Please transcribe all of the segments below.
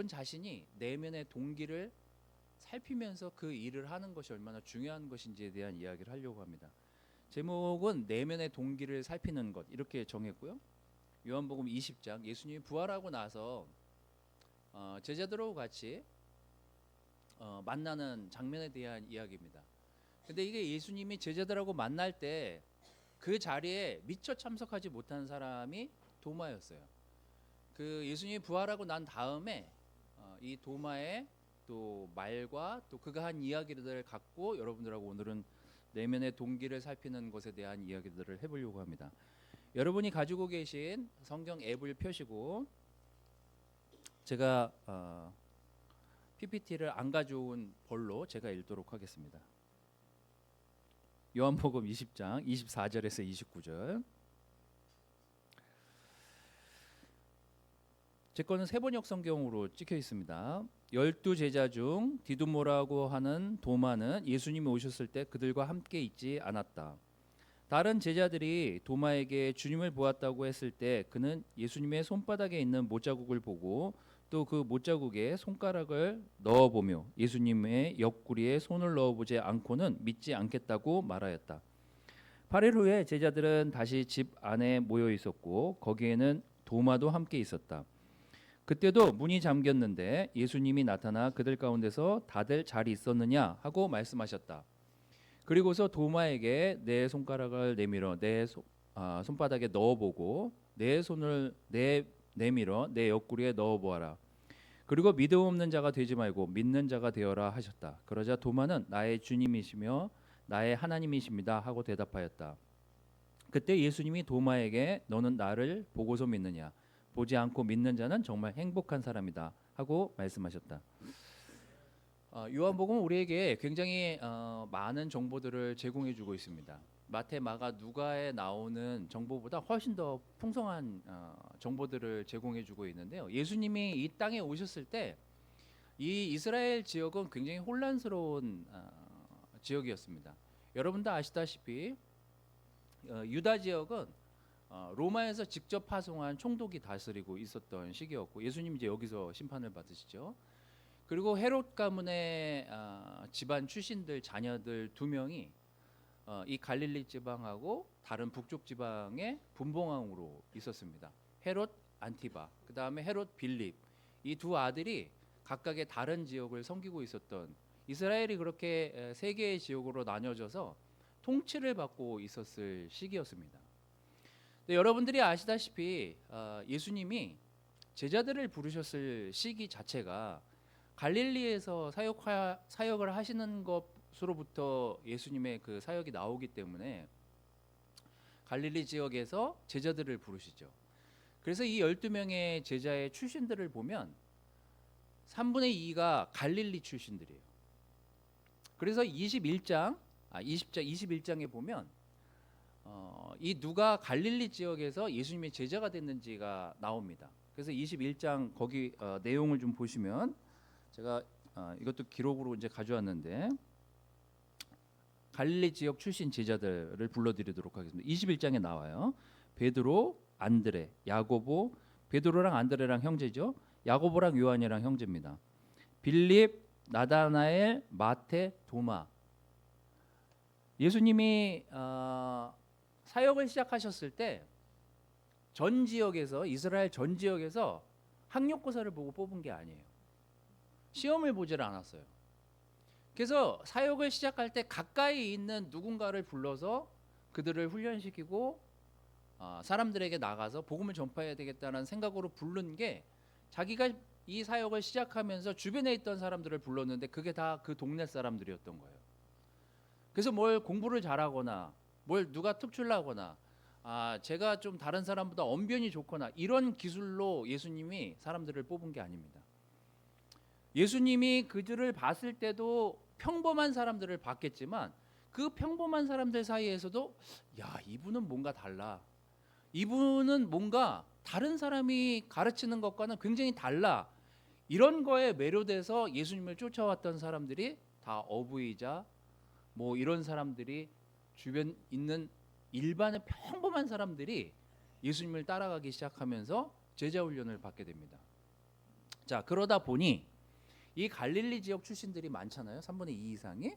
여러분 자신이 내면의 동기를 살피면서 그 일을 하는 것이 얼마나 중요한 것인지에 대한 이야기를 하려고 합니다. 제목은 내면의 동기를 살피는 것 이렇게 정했고요. 요한복음 20장 예수님이 부활하고 나서 제자들하고 같이 만나는 장면에 대한 이야기입니다. 근데 이게 예수님이 제자들하고 만날 때 그 자리에 미처 참석하지 못한 사람이 도마였어요. 그 예수님이 부활하고 난 다음에 이 도마의 또 말과 또 그가 한 이야기들을 갖고 여러분들하고 오늘은 내면의 동기를 살피는 것에 대한 이야기들을 해보려고 합니다. 여러분이 가지고 계신 성경 앱을 펴시고 제가 PPT를 안 가져온 벌로 제가 읽도록 하겠습니다. 요한복음 20장 24절에서 29절. 제 거는 세번역 성경으로 찍혀 있습니다. 12제자 중 디두모라고 하는 도마는 예수님이 오셨을 때 그들과 함께 있지 않았다. 다른 제자들이 도마에게 주님을 보았다고 했을 때 그는 예수님의 손바닥에 있는 못자국을 보고 또 그 못자국에 손가락을 넣어보며 예수님의 옆구리에 손을 넣어보지 않고는 믿지 않겠다고 말하였다. 8일 후에 제자들은 다시 집 안에 모여 있었고 거기에는 도마도 함께 있었다. 그때도 문이 잠겼는데 예수님이 나타나 그들 가운데서 다들 잘 있었느냐 하고 말씀하셨다. 그리고서 도마에게 내 손가락을 내밀어 내 손바닥에 넣어보고 내 손을 내밀어 내 옆구리에 넣어보아라. 그리고 믿음 없는 자가 되지 말고 믿는 자가 되어라 하셨다. 그러자 도마는 나의 주님이시며 나의 하나님이십니다 하고 대답하였다. 그때 예수님이 도마에게 너는 나를 보고서 믿느냐? 보지 않고 믿는 자는 정말 행복한 사람이다 하고 말씀하셨다. 요한복음은 우리에게 굉장히 많은 정보들을 제공해주고 있습니다. 마태, 마가, 누가에 나오는 정보보다 훨씬 더 풍성한 정보들을 제공해주고 있는데요. 예수님이 이 땅에 오셨을 때 이 이스라엘 지역은 굉장히 혼란스러운 지역이었습니다. 여러분 다 아시다시피 유다 지역은 로마에서 직접 파송한 총독이 다스리고 있었던 시기였고 예수님 이제 여기서 심판을 받으시죠. 그리고 헤롯 가문의 집안 출신들 자녀들 2명이 이 갈릴리 지방하고 다른 북쪽 지방의 분봉왕으로 있었습니다. 헤롯 안티바, 그 다음에 헤롯 빌립, 이 두 아들이 각각의 다른 지역을 섬기고 있었던 이스라엘이 그렇게 3개의 지역으로 나뉘어져서 통치를 받고 있었을 시기였습니다. 근데 여러분들이 아시다시피 예수님이 제자들을 부르셨을 시기 자체가 갈릴리에서 사역을 하시는 것으로부터 예수님의 그 사역이 나오기 때문에 갈릴리 지역에서 제자들을 부르시죠. 그래서 이 12명의 제자의 출신들을 보면 3분의 2가 갈릴리 출신들이에요. 그래서 21장에 보면 이 누가 갈릴리 지역에서 예수님의 제자가 됐는지가 나옵니다. 그래서 21장 거기 내용을 좀 보시면 제가 이것도 기록으로 이제 가져왔는데 갈릴리 지역 출신 제자들을 불러드리도록 하겠습니다. 21장에 나와요. 베드로, 안드레, 야고보, 베드로랑 안드레랑 형제죠. 야고보랑 요한이랑 형제입니다. 빌립, 나다나엘, 마테, 도마. 예수님이 사역을 시작하셨을 때 전 지역에서 이스라엘 전 지역에서 학력고사를 보고 뽑은 게 아니에요. 시험을 보질 않았어요. 그래서 사역을 시작할 때 가까이 있는 누군가를 불러서 그들을 훈련시키고 사람들에게 나가서 복음을 전파해야 되겠다는 생각으로 부른 게 자기가 이 사역을 시작하면서 주변에 있던 사람들을 불렀는데 그게 다 그 동네 사람들이었던 거예요. 그래서 뭘 공부를 잘하거나 뭘 누가 특출나거나 제가 좀 다른 사람보다 언변이 좋거나 이런 기술로 예수님이 사람들을 뽑은 게 아닙니다. 예수님이 그들을 봤을 때도 평범한 사람들을 봤겠지만 그 평범한 사람들 사이에서도 야, 이분은 뭔가 달라. 이분은 뭔가 다른 사람이 가르치는 것과는 굉장히 달라. 이런 거에 매료돼서 예수님을 쫓아왔던 사람들이 다 어부이자 뭐 이런 사람들이 주변 있는 일반의 평범한 사람들이 예수님을 따라가기 시작하면서 제자 훈련을 받게 됩니다. 자, 그러다 보니 이 갈릴리 지역 출신들이 많잖아요. 3분의 2 이상이.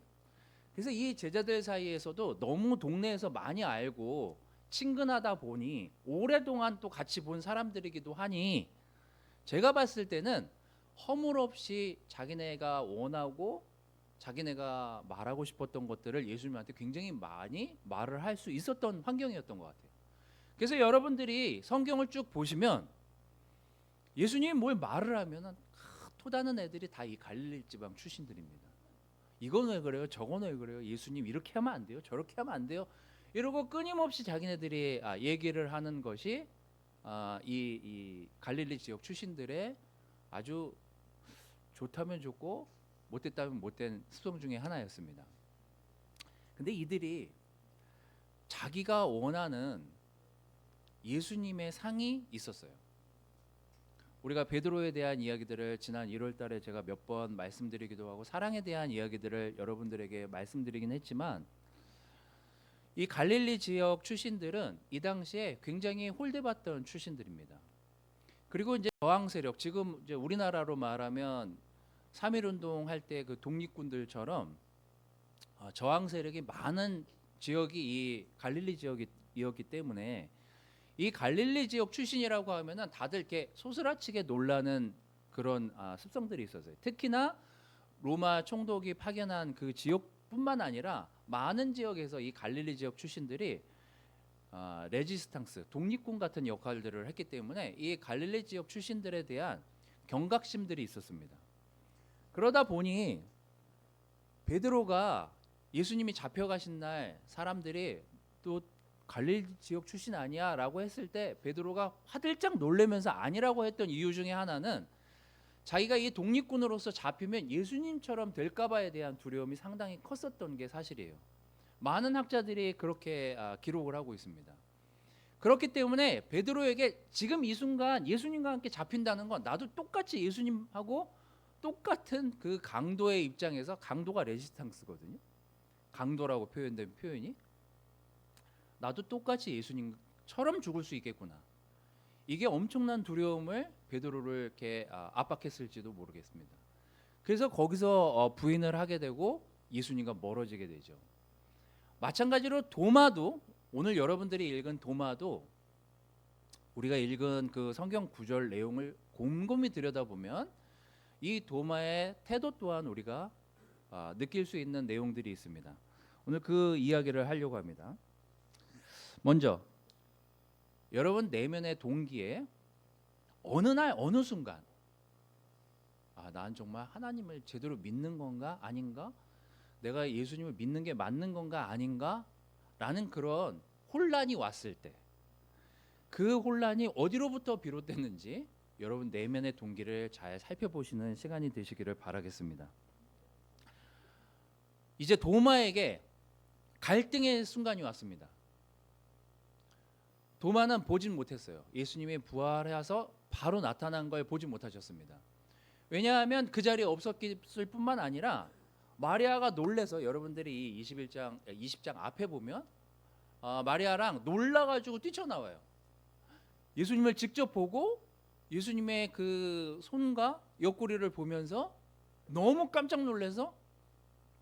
그래서 이 제자들 사이에서도 너무 동네에서 많이 알고 친근하다 보니 오랫동안 또 같이 본 사람들이기도 하니 제가 봤을 때는 허물없이 자기네가 원하고 자기네가 말하고 싶었던 것들을 예수님한테 굉장히 많이 말을 할 수 있었던 환경이었던 것 같아요. 그래서 여러분들이 성경을 쭉 보시면 예수님이 뭘 말을 하면은 토다는 애들이 다 이 갈릴리 지방 출신들입니다. 이건 왜 그래요? 저건 왜 그래요? 예수님 이렇게 하면 안 돼요? 저렇게 하면 안 돼요? 이러고 끊임없이 자기네들이 얘기를 하는 것이 이 갈릴리 지역 출신들의 아주 좋다면 좋고 못됐다면 못된 습성 중에 하나였습니다. 근데 이들이 자기가 원하는 예수님의 상이 있었어요. 우리가 베드로에 대한 이야기들을 지난 1월 달에 제가 몇 번 말씀드리기도 하고 사랑에 대한 이야기들을 여러분들에게 말씀드리긴 했지만 이 갈릴리 지역 출신들은 이 당시에 굉장히 홀대받던 출신들입니다. 그리고 이제 저항 세력, 지금 이제 우리나라로 말하면 3.1 운동 할 때 그 독립군들처럼 저항 세력이 많은 지역이 이 갈릴리 지역이었기 때문에 이 갈릴리 지역 출신이라고 하면은 다들 이렇게 소스라치게 놀라는 그런 습성들이 있었어요. 특히나 로마 총독이 파견한 그 지역뿐만 아니라 많은 지역에서 이 갈릴리 지역 출신들이 레지스탕스, 독립군 같은 역할들을 했기 때문에 이 갈릴리 지역 출신들에 대한 경각심들이 있었습니다. 그러다 보니 베드로가 예수님이 잡혀가신 날 사람들이 또 갈릴리 지역 출신 아니야 라고 했을 때 베드로가 화들짝 놀라면서 아니라고 했던 이유 중에 하나는 자기가 이 독립군으로서 잡히면 예수님처럼 될까 봐에 대한 두려움이 상당히 컸었던 게 사실이에요. 많은 학자들이 그렇게 기록을 하고 있습니다. 그렇기 때문에 베드로에게 지금 이 순간 예수님과 함께 잡힌다는 건 나도 똑같이 예수님하고 똑같은 그 강도의 입장에서, 강도가 레지스탕스거든요. 강도라고 표현된 표현이 나도 똑같이 예수님처럼 죽을 수 있겠구나. 이게 엄청난 두려움을 베드로를 이렇게 압박했을지도 모르겠습니다. 그래서 거기서 부인을 하게 되고 예수님과 멀어지게 되죠. 마찬가지로 도마도, 오늘 여러분들이 읽은 도마도 우리가 읽은 그 성경 구절 내용을 곰곰이 들여다보면 이 도마의 태도 또한 우리가 느낄 수 있는 내용들이 있습니다. 오늘 그 이야기를 하려고 합니다. 먼저 여러분 내면의 동기에 어느 날 어느 순간 난 정말 하나님을 제대로 믿는 건가 아닌가? 내가 예수님을 믿는 게 맞는 건가 아닌가? 라는 그런 혼란이 왔을 때 그 혼란이 어디로부터 비롯됐는지 여러분 내면의 동기를 잘 살펴보시는 시간이 되시기를 바라겠습니다. 이제 도마에게 갈등의 순간이 왔습니다. 도마는 보진 못했어요. 예수님이 부활해서 바로 나타난 걸 보지 못하셨습니다. 왜냐하면 그 자리에 없었을 뿐만 아니라 마리아가 놀래서, 여러분들이 이 20장 앞에 보면 마리아랑 놀라가지고 뛰쳐나와요. 예수님을 직접 보고 예수님의 그 손과 옆구리를 보면서 너무 깜짝 놀라서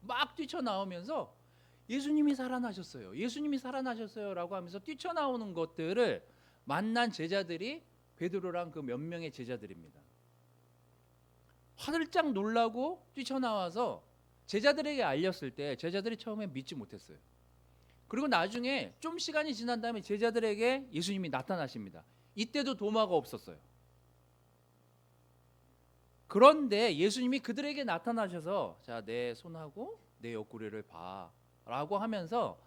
막 뛰쳐나오면서 예수님이 살아나셨어요. 예수님이 살아나셨어요 라고 하면서 뛰쳐나오는 것들을 만난 제자들이 베드로랑 그 몇 명의 제자들입니다. 화들짝 놀라고 뛰쳐나와서 제자들에게 알렸을 때 제자들이 처음에 믿지 못했어요. 그리고 나중에 좀 시간이 지난 다음에 제자들에게 예수님이 나타나십니다. 이때도 도마가 없었어요. 그런데 예수님이 그들에게 나타나셔서 자, 내 손하고 내 옆구리를 봐 라고 하면서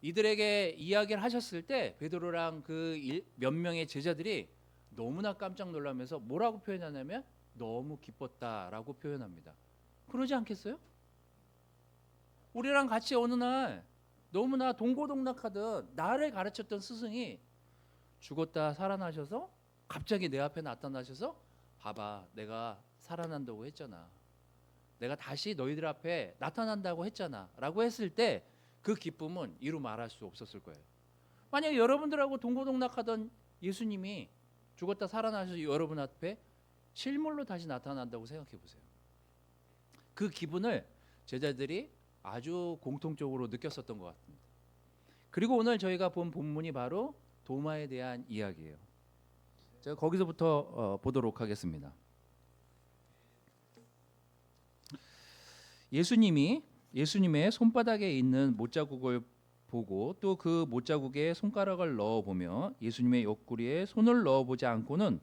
이들에게 이야기를 하셨을 때 베드로랑 그 몇 명의 제자들이 너무나 깜짝 놀라면서 뭐라고 표현하냐면 너무 기뻤다라고 표현합니다. 그러지 않겠어요? 우리랑 같이 어느 날 너무나 동고동락하던 나를 가르쳤던 스승이 죽었다 살아나셔서 갑자기 내 앞에 나타나셔서 봐봐, 내가 살아난다고 했잖아. 내가 다시 너희들 앞에 나타난다고 했잖아 라고 했을 때 그 기쁨은 이루 말할 수 없었을 거예요. 만약에 여러분들하고 동고동락하던 예수님이 죽었다 살아나셔서 여러분 앞에 실물로 다시 나타난다고 생각해 보세요. 그 기분을 제자들이 아주 공통적으로 느꼈었던 것 같습니다. 그리고 오늘 저희가 본 본문이 바로 도마에 대한 이야기예요. 제가 거기서부터 보도록 하겠습니다. 예수님의 손바닥에 있는 못자국을 보고 또 그 못자국에 손가락을 넣어보며 예수님의 옆구리에 손을 넣어보지 않고는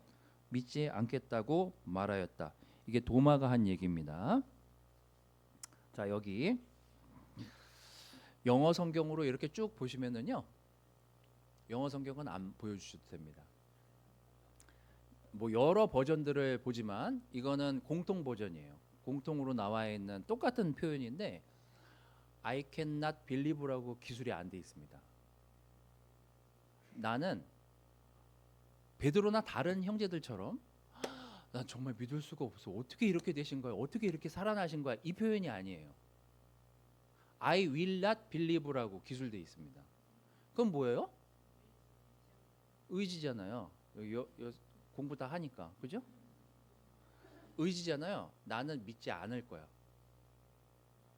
믿지 않겠다고 말하였다. 이게 도마가 한 얘기입니다. 자, 여기 영어 성경으로 이렇게 쭉 보시면은요, 영어 성경은 안 보여주셔도 됩니다. 뭐 여러 버전들을 보지만 이거는 공통 버전이에요. 공통으로 나와 있는 똑같은 표현인데 I cannot believe라고 기술이 안 돼 있습니다. 나는 베드로나 다른 형제들처럼 난 정말 믿을 수가 없어. 어떻게 이렇게 되신 거야? 어떻게 이렇게 살아나신 거야? 이 표현이 아니에요. I will not believe라고 기술돼 있습니다. 그건 뭐예요? 의지잖아요. 공부 다 하니까, 그죠? 의지잖아요. 나는 믿지 않을 거야.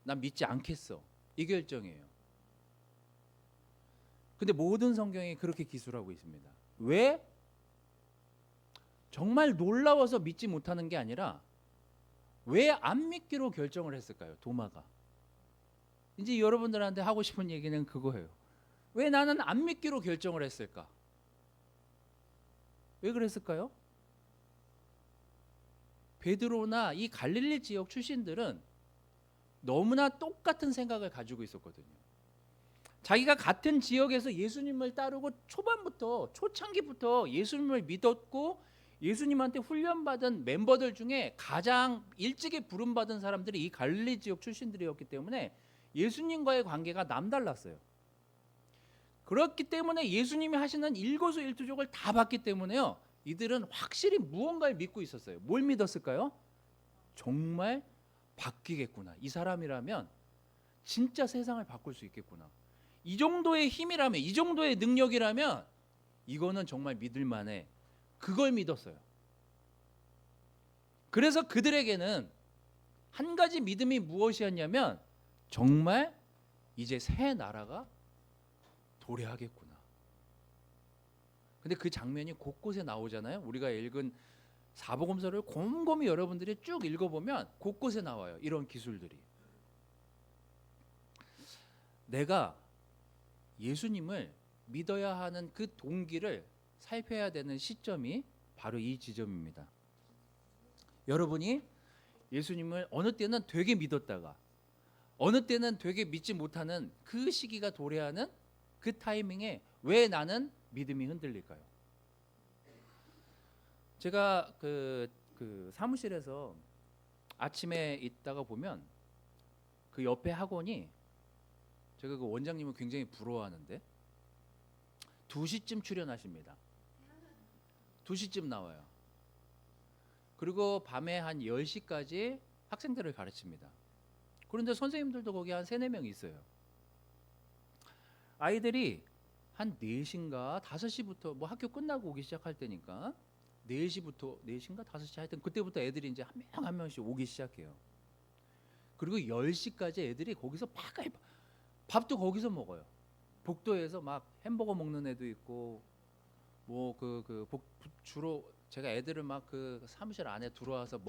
난 믿지 않겠어. 이 결정이에요. 근데 모든 성경이 그렇게 기술하고 있습니다. 왜? 정말 놀라워서 믿지 못하는 게 아니라 왜 안 믿기로 결정을 했을까요? 도마가. 이제 여러분들한테 하고 싶은 얘기는 그거예요. 왜 나는 안 믿기로 결정을 했을까? 왜 그랬을까요? 베드로나 이 갈릴리 지역 출신들은 너무나 똑같은 생각을 가지고 있었거든요. 자기가 같은 지역에서 예수님을 따르고 초창기부터 예수님을 믿었고 예수님한테 훈련받은 멤버들 중에 가장 일찍이 부름받은 사람들이 이 갈릴리 지역 출신들이었기 때문에 예수님과의 관계가 남달랐어요. 그렇기 때문에 예수님이 하시는 일거수일투족을 다 봤기 때문에요, 이들은 확실히 무언가를 믿고 있었어요. 뭘 믿었을까요? 정말 바뀌겠구나. 이 사람이라면 진짜 세상을 바꿀 수 있겠구나. 이 정도의 힘이라면, 이 정도의 능력이라면 이거는 정말 믿을 만해. 그걸 믿었어요. 그래서 그들에게는 한 가지 믿음이 무엇이었냐면 정말 이제 새 나라가 도래하겠구나. 근데 그 장면이 곳곳에 나오잖아요. 우리가 읽은 사복음서를 곰곰이 여러분들이 쭉 읽어보면 곳곳에 나와요. 이런 기술들이. 내가 예수님을 믿어야 하는 그 동기를 살펴야 되는 시점이 바로 이 지점입니다. 여러분이 예수님을 어느 때는 되게 믿었다가 어느 때는 되게 믿지 못하는 그 시기가 도래하는 그 타이밍에 왜 나는 믿음이 흔들릴까요? 제가 그 사무실에서 아침에 있다가 보면 그 옆에 학원이, 제가 그 원장님을 굉장히 부러워하는데 2시쯤 출연하십니다. 2시쯤 나와요. 그리고 밤에 한 10시까지 학생들을 가르칩니다. 그런데 선생님들도 거기 한 3, 4명 있어요. 아이들이 한 4시인가 5시부터 뭐 학교 끝나고 오기 시작할 때니까 4시부터 4시인가 5시 하여튼 그때부터 애들이 이제 한 명 한 명씩 오기 시작해요. 그리고 10시까지 애들이 거기서 밥도 거기서 먹어요. 복도에서 막 햄버거 먹는 애도 있고 뭐 주로 제가 애들을 막 그 사무실 안에 들어와서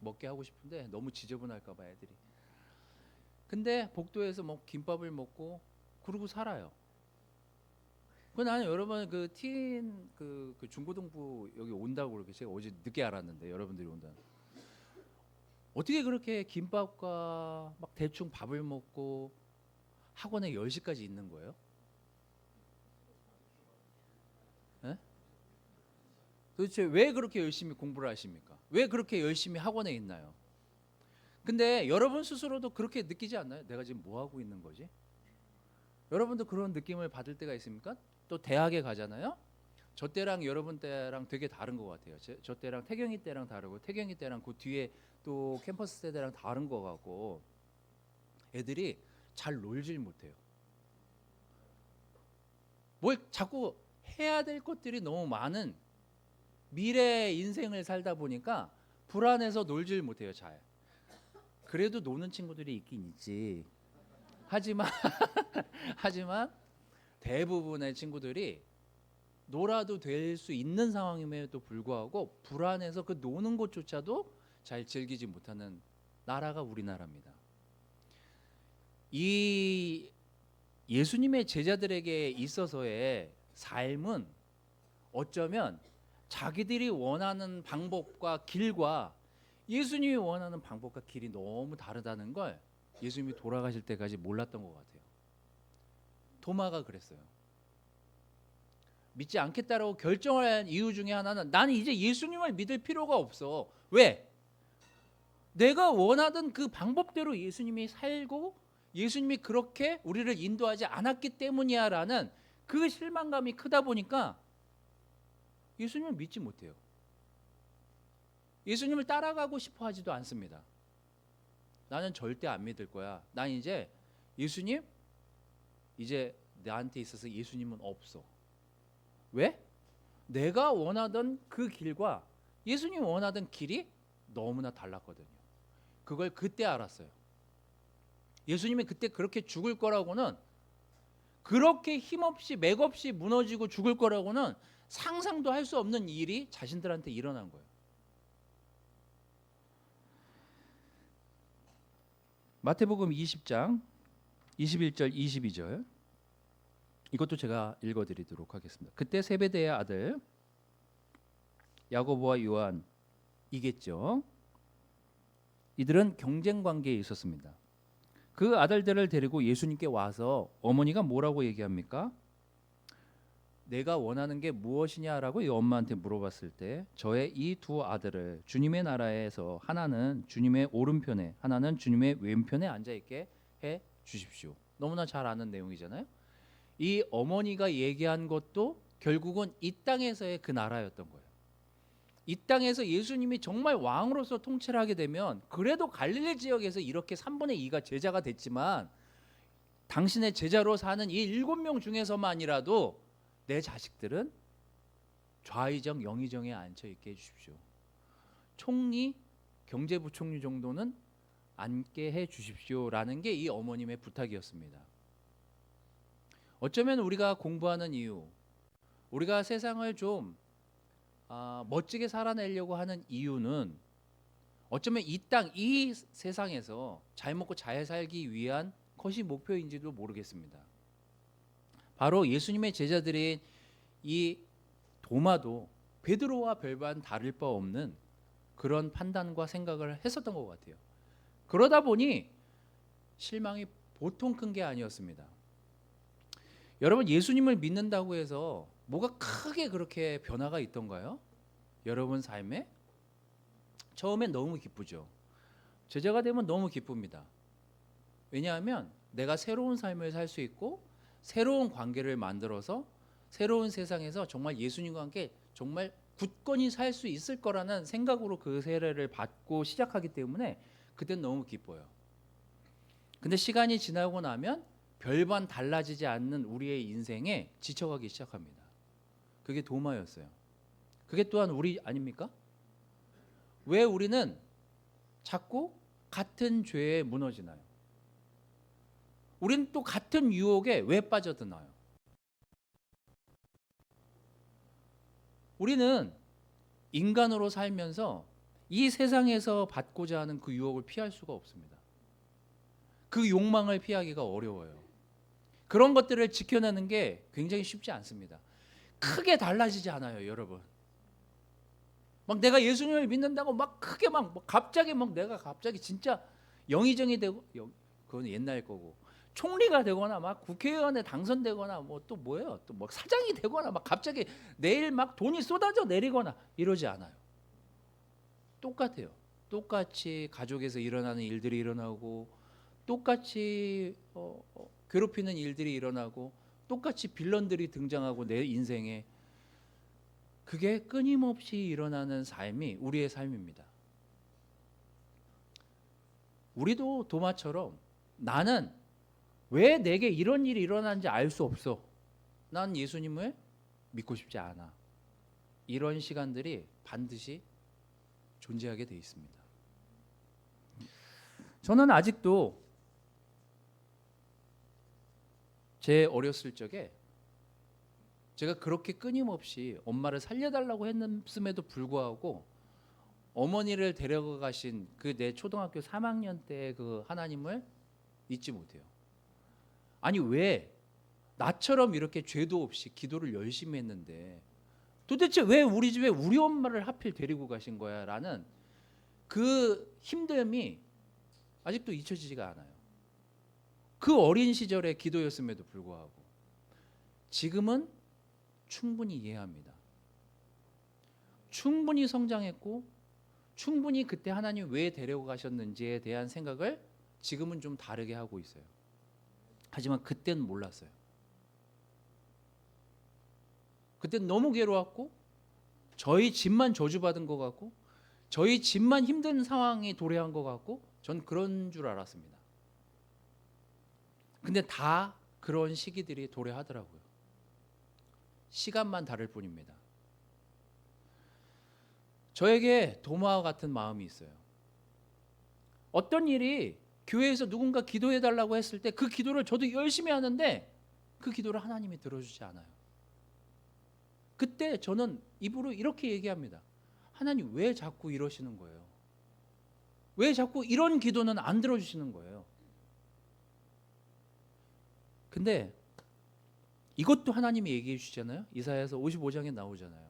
먹게 하고 싶은데 너무 지저분할까 봐 애들이. 근데 복도에서 뭐 김밥을 먹고 그러고 살아요. 그 나는 여러분 그 중고등부 여기 온다고 그렇게 제가 어제 늦게 알았는데 여러분들이 온다. 어떻게 그렇게 김밥과 막 대충 밥을 먹고 학원에 10시까지 있는 거예요? 에? 도대체 왜 그렇게 열심히 공부를 하십니까? 왜 그렇게 열심히 학원에 있나요? 근데 여러분 스스로도 그렇게 느끼지 않나요? 내가 지금 뭐 하고 있는 거지? 여러분도 그런 느낌을 받을 때가 있습니까? 또 대학에 가잖아요. 저 때랑 여러분 때랑 되게 다른 것 같아요. 저 때랑 태경이 때랑 다르고 태경이 때랑 그 뒤에 또 캠퍼스 세대랑 다른 것 같고 애들이 잘 놀질 못해요. 뭘 자꾸 해야 될 것들이 너무 많은 미래 인생을 살다 보니까 불안해서 놀질 못해요. 잘. 그래도 노는 친구들이 있긴 있지. 하지만 하지만 대부분의 친구들이 놀아도 될 수 있는 상황임에도 불구하고 불안해서 그 노는 것조차도 잘 즐기지 못하는 나라가 우리나라입니다. 이 예수님의 제자들에게 있어서의 삶은 어쩌면 자기들이 원하는 방법과 길과 예수님이 원하는 방법과 길이 너무 다르다는 걸 예수님이 돌아가실 때까지 몰랐던 것 같아요. 도마가 그랬어요. 믿지 않겠다라고 결정을 한 이유 중에 하나는 나는 이제 예수님을 믿을 필요가 없어. 왜? 내가 원하던 그 방법대로 예수님이 살고 예수님이 그렇게 우리를 인도하지 않았기 때문이야 라는 그 실망감이 크다 보니까 예수님을 믿지 못해요. 예수님을 따라가고 싶어 하지도 않습니다. 나는 절대 안 믿을 거야. 난 이제 예수님 이제 나한테 있어서 예수님은 없어. 왜? 내가 원하던 그 길과 예수님이 원하던 길이 너무나 달랐거든요. 그걸 그때 알았어요. 예수님이 그때 그렇게 죽을 거라고는, 그렇게 힘없이 맥없이 무너지고 죽을 거라고는 상상도 할 수 없는 일이 자신들한테 일어난 거예요. 마태복음 20장 21절 22절 이것도 제가 읽어드리도록 하겠습니다. 그때 세베대의 아들 야고보와 요한이겠죠. 이들은 경쟁 관계에 있었습니다. 그 아들들을 데리고 예수님께 와서 어머니가 뭐라고 얘기합니까? 내가 원하는 게 무엇이냐라고 이 엄마한테 물어봤을 때 저의 이 두 아들을 주님의 나라에서 하나는 주님의 오른편에 하나는 주님의 왼편에 앉아있게 해 주십시오. 너무나 잘 아는 내용이잖아요. 이 어머니가 얘기한 것도 결국은 이 땅에서의 그 나라였던 거예요. 이 땅에서 예수님이 정말 왕으로서 통치를 하게 되면 그래도 갈릴리 지역에서 이렇게 3분의 2가 제자가 됐지만 당신의 제자로 사는 이 7명 중에서만이라도 내 자식들은 좌의정 영의정에 앉혀있게 해주십시오. 총리 경제부총리 정도는 앉게 해주십시오라는 게 이 어머님의 부탁이었습니다. 어쩌면 우리가 공부하는 이유, 우리가 세상을 좀 멋지게 살아내려고 하는 이유는 어쩌면 이 땅, 이 세상에서 잘 먹고 잘 살기 위한 것이 목표인지도 모르겠습니다. 바로 예수님의 제자들인 이 도마도 베드로와 별반 다를 바 없는 그런 판단과 생각을 했었던 것 같아요. 그러다 보니 실망이 보통 큰 게 아니었습니다. 여러분, 예수님을 믿는다고 해서 뭐가 크게 그렇게 변화가 있던가요? 여러분 삶에? 처음엔 너무 기쁘죠. 제자가 되면 너무 기쁩니다. 왜냐하면 내가 새로운 삶을 살 수 있고 새로운 관계를 만들어서 새로운 세상에서 정말 예수님과 함께 정말 굳건히 살 수 있을 거라는 생각으로 그 세례를 받고 시작하기 때문에 그땐 너무 기뻐요. 근데 시간이 지나고 나면 별반 달라지지 않는 우리의 인생에 지쳐가기 시작합니다. 그게 도마였어요. 그게 또한 우리 아닙니까? 왜 우리는 자꾸 같은 죄에 무너지나요? 우리는 또 같은 유혹에 왜 빠져드나요? 우리는 인간으로 살면서 이 세상에서 받고자 하는 그 유혹을 피할 수가 없습니다. 그 욕망을 피하기가 어려워요. 그런 것들을 지켜내는 게 굉장히 쉽지 않습니다. 크게 달라지지 않아요, 여러분. 막 내가 예수님을 믿는다고 막 크게 막 갑자기 막 내가 갑자기 진짜 영의정이 되고, 그건 옛날 거고, 총리가 되거나 막 국회의원에 당선되거나 뭐 또 뭐예요? 또 뭐 사장이 되거나 막 갑자기 내일 막 돈이 쏟아져 내리거나 이러지 않아요. 똑같아요. 똑같이 가족에서 일어나는 일들이 일어나고, 똑같이 괴롭히는 일들이 일어나고, 똑같이 빌런들이 등장하고 내 인생에, 그게 끊임없이 일어나는 삶이 우리의 삶입니다. 우리도 도마처럼 나는 왜 내게 이런 일이 일어나는지 알 수 없어. 난 예수님을 믿고 싶지 않아. 이런 시간들이 반드시 존재하게 돼 있습니다. 저는 아직도 제 어렸을 적에 제가 그렇게 끊임없이 엄마를 살려달라고 했음에도 불구하고 어머니를 데려가 가신 그 내 초등학교 3학년 때 그 하나님을 잊지 못해요. 아니 왜 나처럼 이렇게 죄도 없이 기도를 열심히 했는데 도대체 왜 우리 집에 우리 엄마를 하필 데리고 가신 거야? 라는 그 힘듦이 아직도 잊혀지지가 않아요. 그 어린 시절의 기도였음에도 불구하고 지금은 충분히 이해합니다. 충분히 성장했고 충분히 그때 하나님 왜 데리고 가셨는지에 대한 생각을 지금은 좀 다르게 하고 있어요. 하지만 그때는 몰랐어요. 그때는 너무 괴로웠고 저희 집만 저주받은 것 같고 저희 집만 힘든 상황이 도래한 것 같고 전 그런 줄 알았습니다. 근데 다 그런 시기들이 도래하더라고요. 시간만 다를 뿐입니다. 저에게 도마와 같은 마음이 있어요. 어떤 일이 교회에서 누군가 기도해달라고 했을 때 그 기도를 저도 열심히 하는데 그 기도를 하나님이 들어주지 않아요. 그때 저는 입으로 이렇게 얘기합니다. 하나님 왜 자꾸 이러시는 거예요? 왜 자꾸 이런 기도는 안 들어주시는 거예요? 근데 이것도 하나님이 얘기해 주시잖아요. 이사야서 55장에 나오잖아요.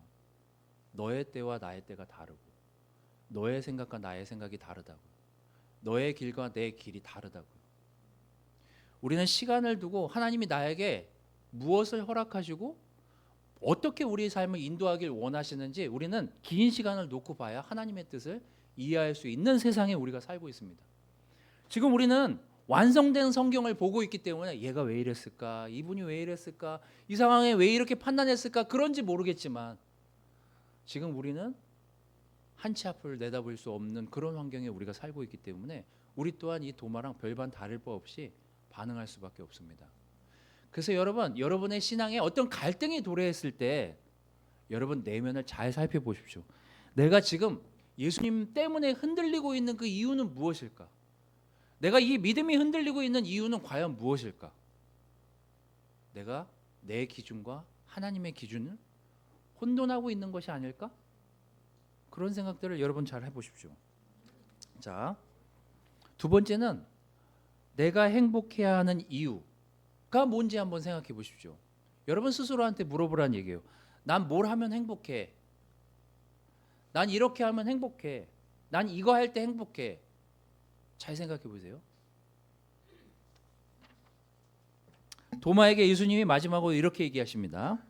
너의 때와 나의 때가 다르고 너의 생각과 나의 생각이 다르다고 너의 길과 내 길이 다르다고. 우리는 시간을 두고 하나님이 나에게 무엇을 허락하시고 어떻게 우리의 삶을 인도하길 원하시는지 우리는 긴 시간을 놓고 봐야 하나님의 뜻을 이해할 수 있는 세상에 우리가 살고 있습니다. 지금 우리는 완성된 성경을 보고 있기 때문에 얘가 왜 이랬을까? 이분이 왜 이랬을까? 이 상황에 왜 이렇게 판단했을까? 그런지 모르겠지만 지금 우리는 한 치 앞을 내다볼 수 없는 그런 환경에 우리가 살고 있기 때문에 우리 또한 이 도마랑 별반 다를 바 없이 반응할 수밖에 없습니다. 그래서 여러분의 신앙에 어떤 갈등이 도래했을 때 여러분 내면을 잘 살펴보십시오. 내가 지금 예수님 때문에 흔들리고 있는 그 이유는 무엇일까? 내가 이 믿음이 흔들리고 있는 이유는 과연 무엇일까? 내가 내 기준과 하나님의 기준을 혼돈하고 있는 것이 아닐까? 그런 생각들을 여러분 잘 해보십시오. 자, 두 번째는 내가 행복해야 하는 이유가 뭔지 한번 생각해 보십시오. 여러분 스스로한테 물어보라는 얘기예요. 난 뭘 하면 행복해? 난 이렇게 하면 행복해. 난 이거 할 때 행복해. 잘 생각해 보세요. 도마에게 예수님이 마지막으로 이렇게 얘기하십니다.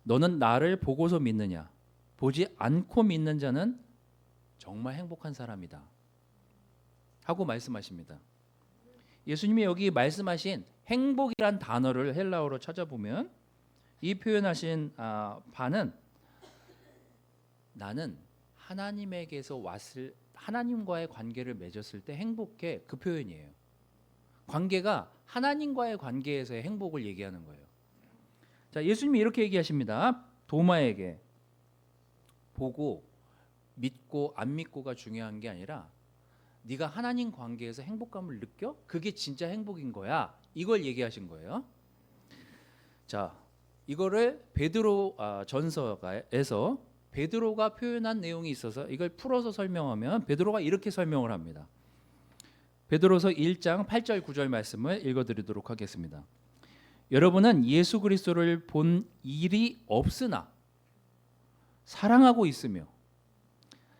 너는 나를 보고서 믿느냐? 보지 않고 믿는 자는 정말 행복한 사람이다. 하고 말씀하십니다. 예수님이 여기 말씀하신 행복이란 단어를 헬라어로 찾아보면 이 표현하신 바는 나는 하나님에게서 왔을 하나님과의 관계를 맺었을 때 행복해 그 표현이에요. 관계가 하나님과의 관계에서의 행복을 얘기하는 거예요. 자, 예수님이 이렇게 얘기하십니다. 도마에게 보고 믿고 안 믿고가 중요한 게 아니라 네가 하나님 관계에서 행복감을 느껴? 그게 진짜 행복인 거야. 이걸 얘기하신 거예요. 자, 이거를 베드로 전서에서 베드로가 표현한 내용이 있어서 이걸 풀어서 설명하면 베드로가 이렇게 설명을 합니다. 베드로서 1장 8절 9절 말씀을 읽어드리도록 하겠습니다. 여러분은 예수 그리스도를 본 일이 없으나 사랑하고 있으며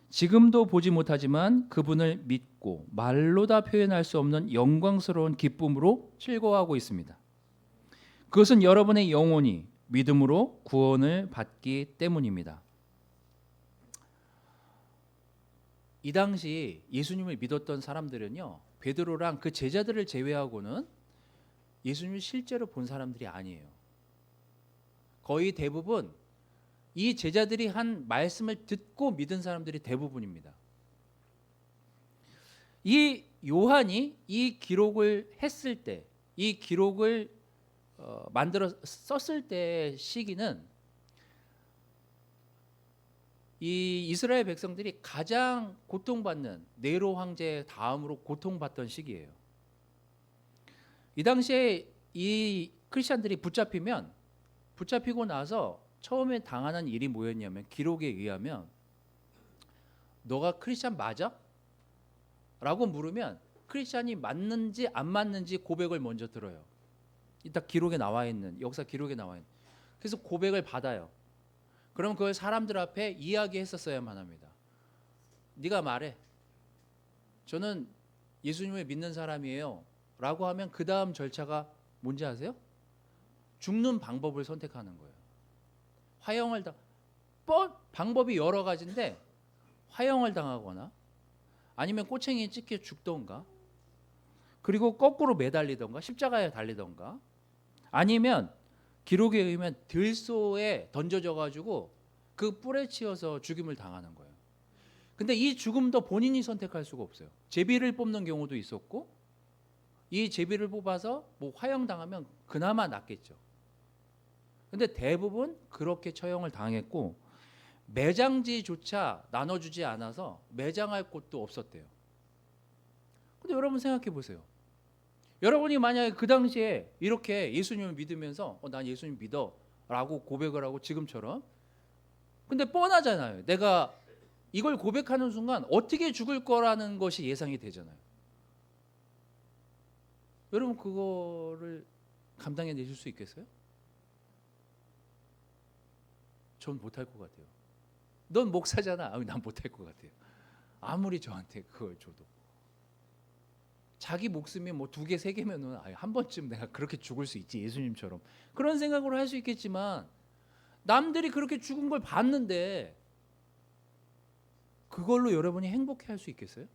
지금도 보지 못하지만 그분을 믿고 말로 다 표현할 수 없는 영광스러운 기쁨으로 즐거워하고 있습니다. 그것은 여러분의 영혼이 믿음으로 구원을 받기 때문입니다. 이 당시 예수님을 믿었던 사람들은요, 베드로랑 그 제자들을 제외하고는 예수님을 실제로 본 사람들이 아니에요. 거의 대부분 이 제자들이 한 말씀을 듣고 믿은 사람들이 대부분입니다. 이 요한이 이 기록을 했을 때, 이 기록을 만들어 썼을 때의 시기는 이 이스라엘 백성들이 가장 고통받는 네로 황제 다음으로 고통받던 시기예요. 이 당시에 이 크리스천들이 붙잡히고 나서 처음에 당하는 일이 뭐였냐면, 기록에 의하면 너가 크리스천 맞아? 라고 물으면 크리스천이 맞는지 안 맞는지 고백을 먼저 들어요. 이따 기록에 나와 있는, 역사 기록에 나와 있는. 그래서 고백을 받아요. 그럼 그걸 사람들 앞에 이야기했었어야만 합니다. 네가 말해. 저는 예수님을 믿는 사람이에요. 라고 하면 그 다음 절차가 뭔지 아세요? 죽는 방법을 선택하는 거예요. 화형을 방법이 여러 가지인데, 화형을 당하거나 아니면 꼬챙이에 찍혀 죽던가, 그리고 거꾸로 매달리던가 십자가에 달리던가, 아니면 기록에 의하면 들소에 던져져 가지고 그 뿔에 치여서 죽임을 당하는 거예요. 근데 이 죽음도 본인이 선택할 수가 없어요. 제비를 뽑는 경우도 있었고, 이 제비를 뽑아서 뭐 화형 당하면 그나마 낫겠죠. 근데 대부분 그렇게 처형을 당했고, 매장지조차 나눠주지 않아서 매장할 곳도 없었대요. 근데 여러분 생각해 보세요. 여러분이 만약에 그 당시에 이렇게 예수님을 믿으면서 난 예수님 믿어 라고 고백을 하고 지금처럼, 근데 뻔하잖아요. 내가 이걸 고백하는 순간 어떻게 죽을 거라는 것이 예상이 되잖아요. 여러분 그거를 감당해 내실 수 있겠어요? 전 못할 것 같아요. 넌 목사잖아. 난 못할 것 같아요. 아무리 저한테 그걸 줘도. 자기 목숨이 뭐 2개, 3개면은 한 번쯤 내가 그렇게 죽을 수 있지, 예수님처럼. 그런 생각으로 할 수 있겠지만, 남들이 그렇게 죽은 걸 봤는데 그걸로 여러분이 행복해 할 수 있겠어요?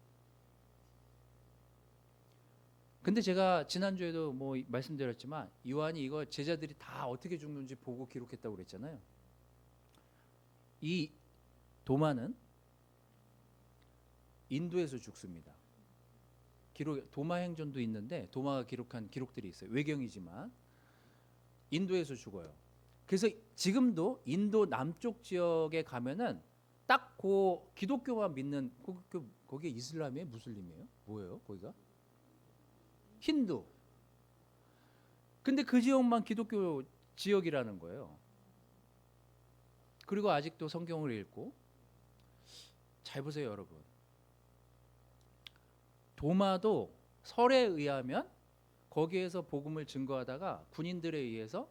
근데 제가 지난주에도 뭐 말씀드렸지만, 요한이 이거 제자들이 다 어떻게 죽는지 보고 기록했다고 그랬잖아요. 이 도마는 인도에서 죽습니다. 도마 행전도 있는데 도마가 기록한 기록들이 있어요. 외경이지만 인도에서 죽어요. 그래서 지금도 인도 남쪽 지역에 가면은 딱 그 기독교만 믿는, 거기에 이슬람이에요? 무슬림이에요? 뭐예요? 거기가? 힌두. 근데 그 지역만 기독교 지역이라는 거예요. 그리고 아직도 성경을 읽고. 잘 보세요, 여러분. 도마도 설에 의하면 거기에서 복음을 증거하다가 군인들에 의해서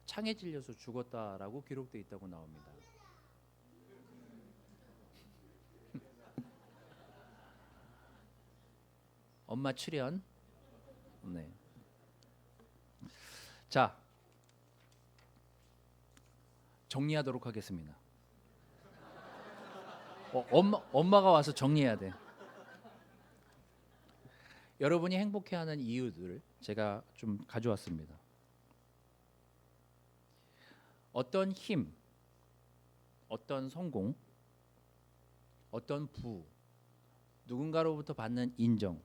창에 찔려서 죽었다라고 기록되어 있다고 나옵니다. 엄마 출연. 네. 자, 정리하도록 하겠습니다. 엄마가 와서 정리해야 돼. 여러분이 행복해하는 이유들을 제가 좀 가져왔습니다. 어떤 힘, 어떤 성공, 어떤 부, 누군가로부터 받는 인정,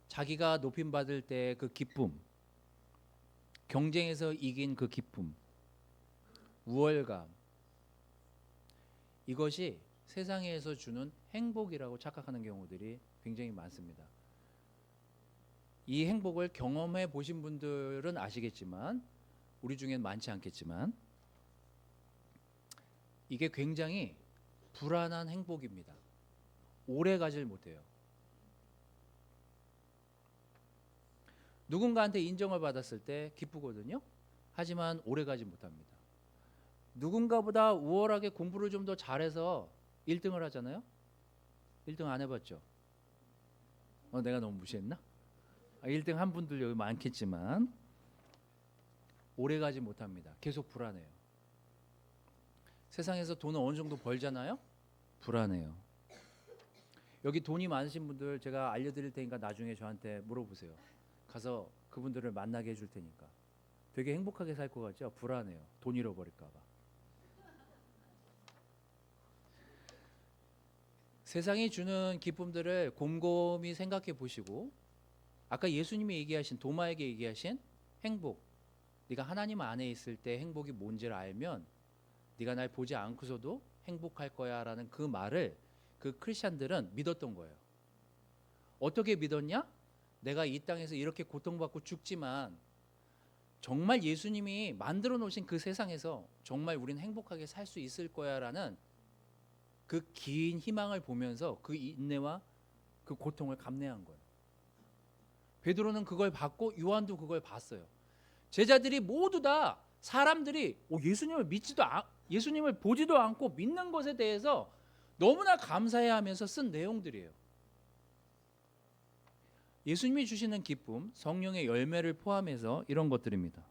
자기가 높임받을 때 그 기쁨, 경쟁에서 이긴 그 기쁨, 우월감, 이것이 세상에서 주는 행복이라고 착각하는 경우들이 굉장히 많습니다. 이 행복을 경험해 보신 분들은 아시겠지만, 우리 중엔 많지 않겠지만, 이게 굉장히 불안한 행복입니다. 오래 가질 못해요. 누군가한테 인정을 받았을 때 기쁘거든요. 하지만 오래 가지 못합니다. 누군가보다 우월하게 공부를 좀 더 잘해서 1등을 하잖아요. 1등 안 해봤죠? 내가 너무 무시했나? 1등 한 분들 여기 많겠지만 오래 가지 못합니다. 계속 불안해요. 세상에서 돈을 어느 정도 벌잖아요. 불안해요. 여기 돈이 많으신 분들 제가 알려드릴 테니까 나중에 저한테 물어보세요. 가서 그분들을 만나게 해줄 테니까. 되게 행복하게 살 것 같죠? 불안해요. 돈 잃어버릴까 봐. 세상이 주는 기쁨들을 곰곰이 생각해 보시고, 아까 예수님이 얘기하신, 도마에게 얘기하신 행복, 네가 하나님 안에 있을 때 행복이 뭔지를 알면 네가 날 보지 않고서도 행복할 거야라는 그 말을 그 크리스찬들은 믿었던 거예요. 어떻게 믿었냐? 내가 이 땅에서 이렇게 고통받고 죽지만 정말 예수님이 만들어 놓으신 그 세상에서 정말 우리는 행복하게 살 수 있을 거야라는 그 긴 희망을 보면서 그 인내와 그 고통을 감내한 거예요. 베드로는 그걸 봤고 요한도 그걸 봤어요. 제자들이 모두 다 사람들이 예수님을 보지도 않고 믿는 것에 대해서 너무나 감사해하면서 쓴 내용들이에요. 예수님이 주시는 기쁨, 성령의 열매를 포함해서 이런 것들입니다.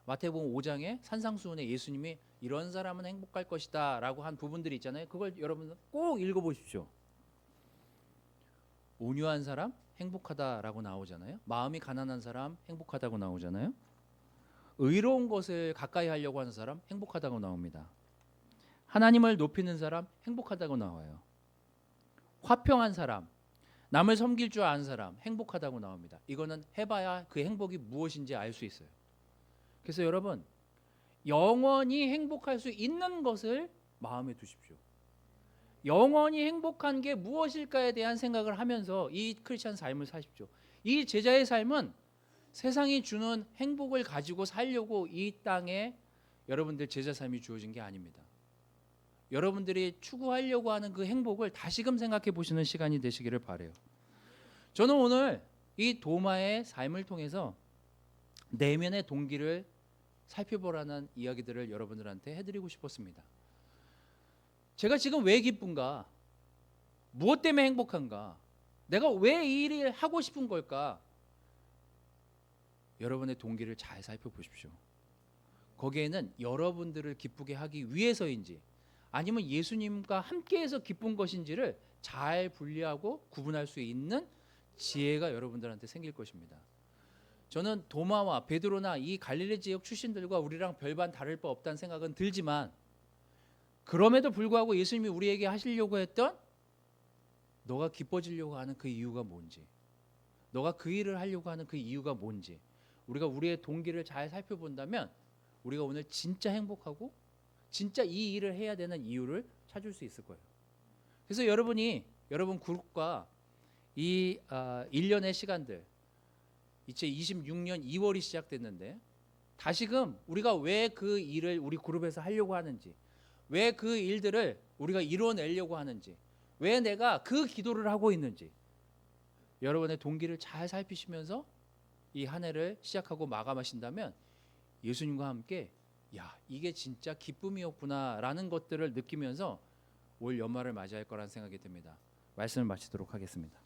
마태복음 5장에 산상수훈에 예수님이 이런 사람은 행복할 것이다 라고 한 부분들이 있잖아요. 그걸 여러분 꼭 읽어보십시오. 온유한 사람 행복하다라고 나오잖아요. 마음이 가난한 사람 행복하다고 나오잖아요. 의로운 것을 가까이 하려고 하는 사람 행복하다고 나옵니다. 하나님을 높이는 사람 행복하다고 나와요. 화평한 사람, 남을 섬길 줄 아는 사람 행복하다고 나옵니다. 이거는 해봐야 그 행복이 무엇인지 알 수 있어요. 그래서 여러분 영원히 행복할 수 있는 것을 마음에 두십시오. 영원히 행복한 게 무엇일까에 대한 생각을 하면서 이 크리스찬 삶을 사십시오. 이 제자의 삶은 세상이 주는 행복을 가지고 살려고 이 땅에 여러분들 제자 삶이 주어진 게 아닙니다. 여러분들이 추구하려고 하는 그 행복을 다시금 생각해 보시는 시간이 되시기를 바라요. 저는 오늘 이 도마의 삶을 통해서 내면의 동기를 살펴보라는 이야기들을 여러분들한테 해드리고 싶었습니다. 제가 지금 왜 기쁜가? 무엇 때문에 행복한가? 내가 왜 이 일을 하고 싶은 걸까? 여러분의 동기를 잘 살펴보십시오. 거기에는 여러분들을 기쁘게 하기 위해서인지 아니면 예수님과 함께해서 기쁜 것인지를 잘 분리하고 구분할 수 있는 지혜가 여러분들한테 생길 것입니다. 저는 도마와 베드로나 이 갈릴리 지역 출신들과 우리랑 별반 다를 바 없다는 생각은 들지만 그럼에도 불구하고 예수님이 우리에게 하시려고 했던 너가 기뻐지려고 하는 그 이유가 뭔지, 너가 그 일을 하려고 하는 그 이유가 뭔지 우리가 우리의 동기를 잘 살펴본다면 우리가 오늘 진짜 행복하고 진짜 이 일을 해야 되는 이유를 찾을 수 있을 거예요. 그래서 여러분 그룹과 이 1년의 시간들 2026년 2월이 시작됐는데 다시금 우리가 왜 그 일을 우리 그룹에서 하려고 하는지, 왜 그 일들을 우리가 이루어내려고 하는지, 왜 내가 그 기도를 하고 있는지 여러분의 동기를 잘 살피시면서 이 한 해를 시작하고 마감하신다면 예수님과 함께 야 이게 진짜 기쁨이었구나라는 것들을 느끼면서 올 연말을 맞이할 거라는 생각이 듭니다. 말씀을 마치도록 하겠습니다.